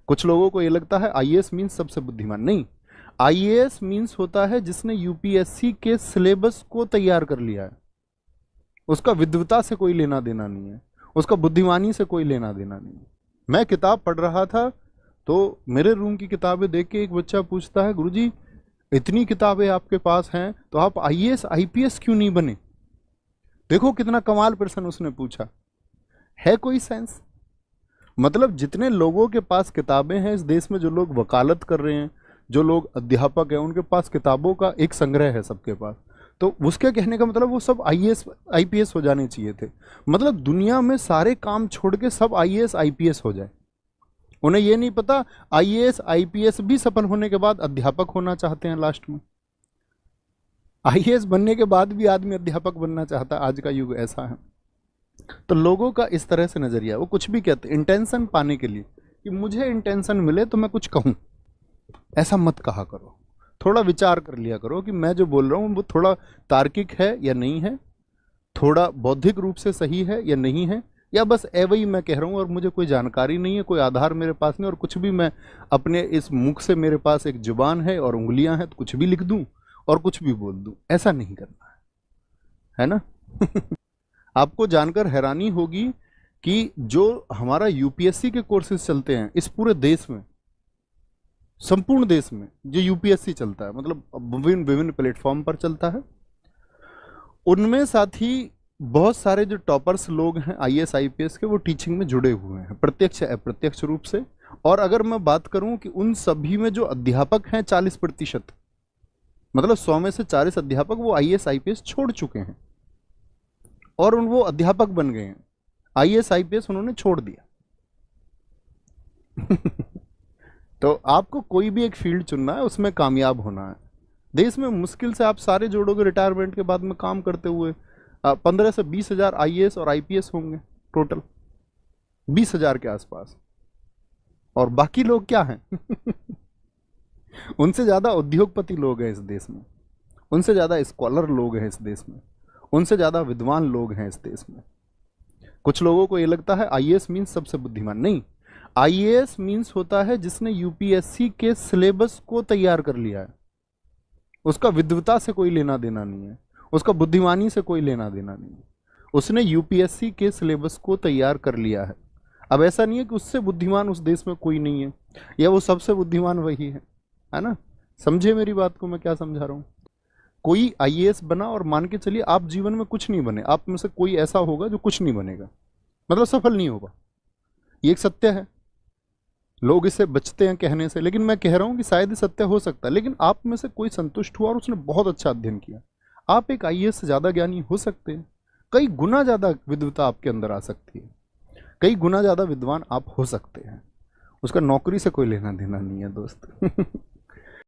कुछ लोगों को ये लगता है आईएएस मीन्स सबसे बुद्धिमान। नहीं, आईएएस मीन्स होता है जिसने यूपीएससी के सिलेबस को तैयार कर लिया है। उसका विद्वता से कोई लेना देना नहीं है, उसका बुद्धिमानी से कोई लेना देना नहीं है। मैं किताब पढ़ रहा था तो मेरे रूम की किताबें देख के एक बच्चा पूछता है, गुरुजी इतनी किताबें आपके पास हैं तो आप आईएएस आईपीएस क्यों नहीं बने? देखो कितना कमाल प्रश्न उसने पूछा। है कोई सेंस? मतलब जितने लोगों के पास किताबें हैं इस देश में, जो लोग वकालत कर रहे हैं, जो लोग अध्यापक हैं, उनके पास किताबों का एक संग्रह है सबके पास। तो उसके कहने का मतलब वो सब आईएएस आईपीएस हो जाने चाहिए थे। मतलब दुनिया में सारे काम छोड़ के सब आईएएस आईपीएस हो जाए। उन्हें ये नहीं पता आईएएस आईपीएस भी सफल होने के बाद अध्यापक होना चाहते हैं लास्ट में। आईएएस बनने के बाद भी आदमी अध्यापक बनना चाहता है। आज का युग ऐसा है। तो लोगों का इस तरह से नजरिया, वो कुछ भी कहते इंटेंशन पाने के लिए कि मुझे इंटेंशन मिले तो मैं कुछ कहूं। ऐसा मत कहा करो, थोड़ा विचार कर लिया करो कि मैं जो बोल रहा हूं वो थोड़ा तार्किक है या नहीं है, थोड़ा बौद्धिक रूप से सही है या नहीं है, या बस वही मैं कह रहा हूं और मुझे कोई जानकारी नहीं है, कोई आधार मेरे पास नहीं, और कुछ भी मैं अपने इस मुख से, मेरे पास एक जुबान है और उंगलियां हैं तो कुछ भी लिख दूं और कुछ भी बोल दूं। ऐसा नहीं करना है ना? आपको जानकर हैरानी होगी कि जो हमारा यूपीएससी के कोर्सेज चलते हैं इस पूरे देश में, संपूर्ण देश में जो यूपीएससी चलता है, मतलब विभिन्न विभिन्न प्लेटफॉर्म पर चलता है, उनमें साथ ही बहुत सारे जो टॉपर्स लोग हैं आईएएस आईपीएस के, वो टीचिंग में जुड़े हुए हैं प्रत्यक्ष अप्रत्यक्ष रूप से। और अगर मैं बात करूं कि उन सभी में जो अध्यापक हैं 40%, मतलब 100 में से 40 अध्यापक वो आईएएस आईपीएस छोड़ चुके हैं और वो अध्यापक बन गए हैं। आईएएस आईपीएस उन्होंने छोड़ दिया। तो आपको कोई भी एक फील्ड चुनना है, उसमें कामयाब होना है। देश में मुश्किल से आप सारे जोड़ोगे रिटायरमेंट के बाद में काम करते हुए 15 से 20 हजार आईएएस और आईपीएस होंगे टोटल, 20 हजार के आसपास। और बाकी लोग क्या हैं? उनसे ज्यादा उद्योगपति लोग हैं इस देश में, उनसे ज्यादा स्कॉलर लोग हैं इस देश में, उनसे ज्यादा विद्वान लोग हैं इस देश में। कुछ लोगों को ये लगता है आईएएस मीन्स सबसे बुद्धिमान। नहीं, आईएएस मीन्स होता है जिसने यूपीएससी के सिलेबस को तैयार कर लिया है। उसका विद्वता से कोई लेना देना नहीं है, उसका बुद्धिमानी से कोई लेना देना नहीं है। उसने यूपीएससी के सिलेबस को तैयार कर लिया है। अब ऐसा नहीं है कि उससे बुद्धिमान उस देश में कोई नहीं है, या वो सबसे बुद्धिमान वही है ना? समझे मेरी बात को मैं क्या समझा रहा हूँ? कोई आईएएस बना और मान के चलिए आप जीवन में कुछ नहीं बने, आप में से कोई ऐसा होगा जो कुछ नहीं बनेगा, मतलब सफल नहीं होगा। ये एक सत्य है। लोग इसे बचते हैं कहने से, लेकिन मैं कह रहा हूं कि शायद सत्य हो सकता है। लेकिन आप में से कोई संतुष्ट हुआ और उसने बहुत अच्छा अध्ययन किया, आप एक आईएएस से ज्यादा ज्ञानी हो सकते हैं। कई गुना ज्यादा विद्वता आपके अंदर आ सकती है, कई गुना ज्यादा विद्वान आप हो सकते हैं। उसका नौकरी से कोई लेना देना नहीं है दोस्त।